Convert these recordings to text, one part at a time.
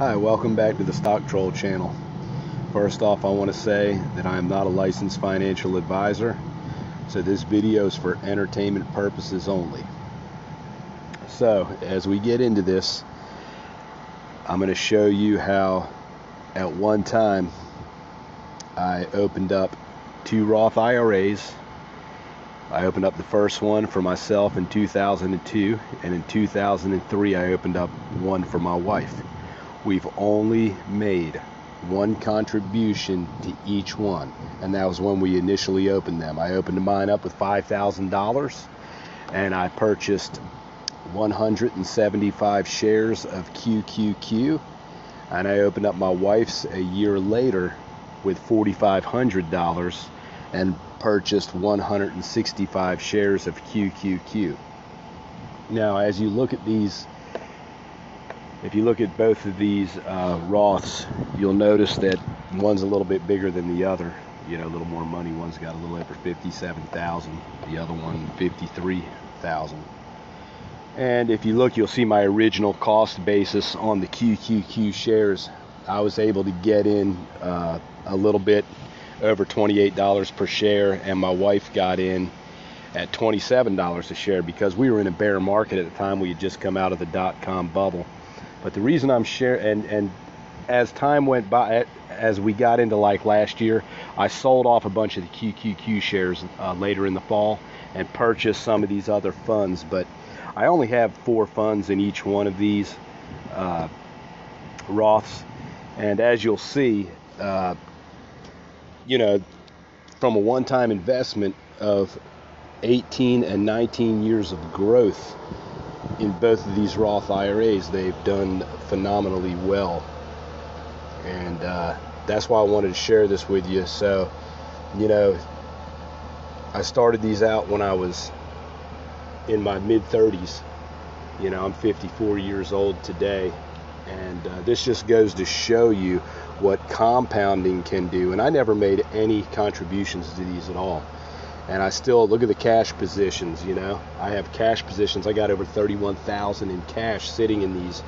Hi, welcome back to the Stock Troll channel. First off, I want to say that I am not a licensed financial advisor, so this video is for entertainment purposes only. So, as we get into this, I'm going to show you how at one time I opened up 2 Roth IRAs. I opened up the first one for myself in 2002, and in 2003 I opened up one for my wife. We've only made one contribution to each one, and that was when we initially opened them. I opened mine up with $5,000, and I purchased 175 shares of QQQ, and I opened up my wife's a year later with $4,500 and purchased 165 shares of QQQ. Now, as you look at these, if you look at both of these Roths, you'll notice that one's a little bit bigger than the other. You know, a little more money. One's got a little over $57,000. The other one, $53,000. And if you look, you'll see my original cost basis on the QQQ shares. I was able to get in a little bit over $28 per share, and my wife got in at $27 a share because we were in a bear market at the time. We had just come out of the dot-com bubble. But the reason I'm sharing, and as time went by, as we got into like last year, I sold off a bunch of the QQQ shares later in the fall and purchased some of these other funds. But I only have 4 funds in each one of these Roths, and as you'll see, you know, from a one-time investment of 18 and 19 years of growth in both of these Roth IRAs, they've done phenomenally well. And that's why I wanted to share this with you. So, you know, I started these out when I was in my mid-30s. You know, I'm 54 years old today. And this just goes to show you what compounding can do. And I never made any contributions to these at all. And I still look at the cash positions. You know, I have cash positions. I got over 31,000 in cash sitting in these.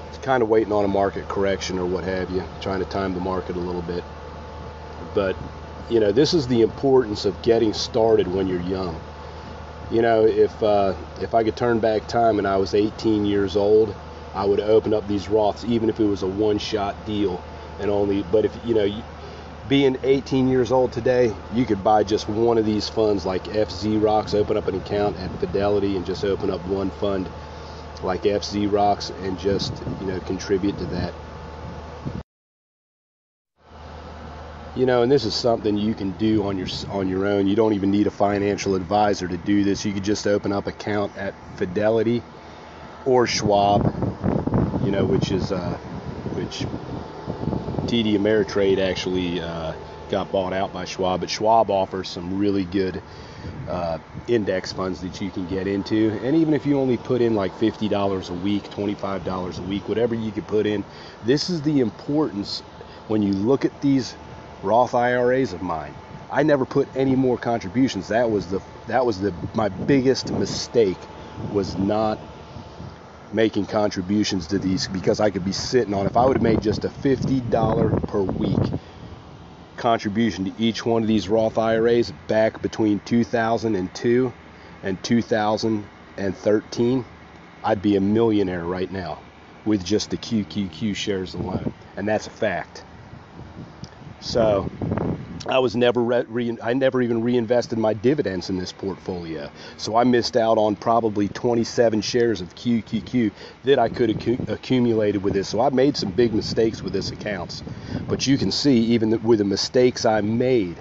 It's kind of waiting on a market correction or what have you, trying to time the market a little bit. But you know, this is the importance of getting started when you're young. You know, if I could turn back time and I was 18 years old, I would open up these Roths, even if it was a one-shot deal, and only. But if you know, being 18 years old today, you could buy just one of these funds like FZ Rocks, open up an account at Fidelity and just open up one fund like FZ Rocks and just, you know, contribute to that. You know, and this is something you can do on your own. You don't even need a financial advisor to do this. You could just open up an account at Fidelity or Schwab, you know, which TD Ameritrade actually got bought out by Schwab, but Schwab offers some really good index funds that you can get into. And even if you only put in like $50 a week, $25 a week, whatever you could put in, this is the importance. When you look at these Roth IRAs of mine, I never put any more contributions. That was my biggest mistake, was not making contributions to these, because I could be sitting on, if I would have made just a $50 per week contribution to each one of these Roth IRAs back between 2002 and 2013, I'd be a millionaire right now with just the QQQ shares alone, and that's a fact. So I was I never even reinvested my dividends in this portfolio. So I missed out on probably 27 shares of QQQ that I could have accumulated with this. So I made some big mistakes with this accounts. But you can see, even with the mistakes I made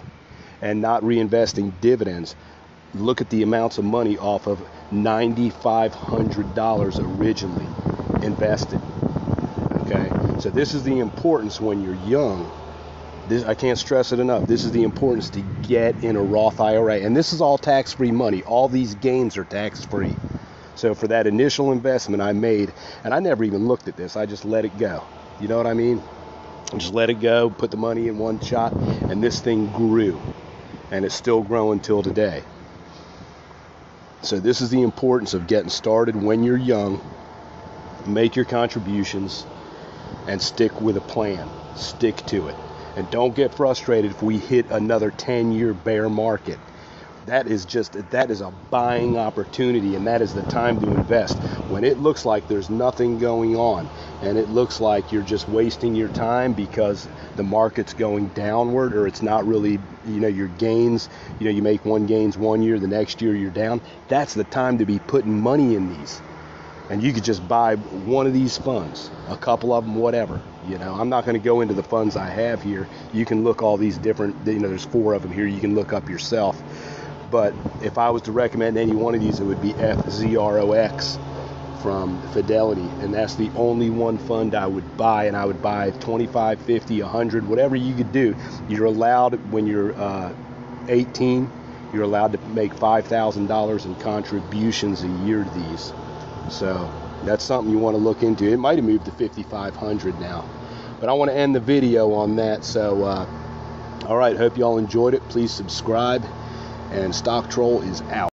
and not reinvesting dividends, look at the amounts of money off of $9,500 originally invested. Okay, so this is the importance when you're young. I can't stress it enough. This is the importance to get in a Roth IRA. And this is all tax-free money. All these gains are tax-free. So for that initial investment I made, and I never even looked at this, I just let it go. You know what I mean? I just let it go, put the money in one shot, and this thing grew. And it's still growing till today. So this is the importance of getting started when you're young. Make your contributions. and stick with a plan. Stick to it. And don't get frustrated if we hit another 10-year bear market. That is a buying opportunity, and that is the time to invest. When it looks like there's nothing going on, and it looks like you're just wasting your time because the market's going downward, or it's not really, your gains, you make gains one year, the next year you're down, that's the time to be putting money in these. And you could just buy one of these funds, a couple of them, whatever. I'm not going to go into the funds I have here. You can look all these different, there's 4 of them here. You can look up yourself. But if I was to recommend any one of these, it would be FZROX from Fidelity. And that's the only one fund I would buy. And I would buy 25, 50, 100, whatever you could do. You're allowed, when you're 18, you're allowed to make $5,000 in contributions a year to these. So that's something you want to look into. It might have moved to 5,500 now, but I want to end the video on that. So all right, hope you all enjoyed it. Please subscribe, and Stock Troll is out.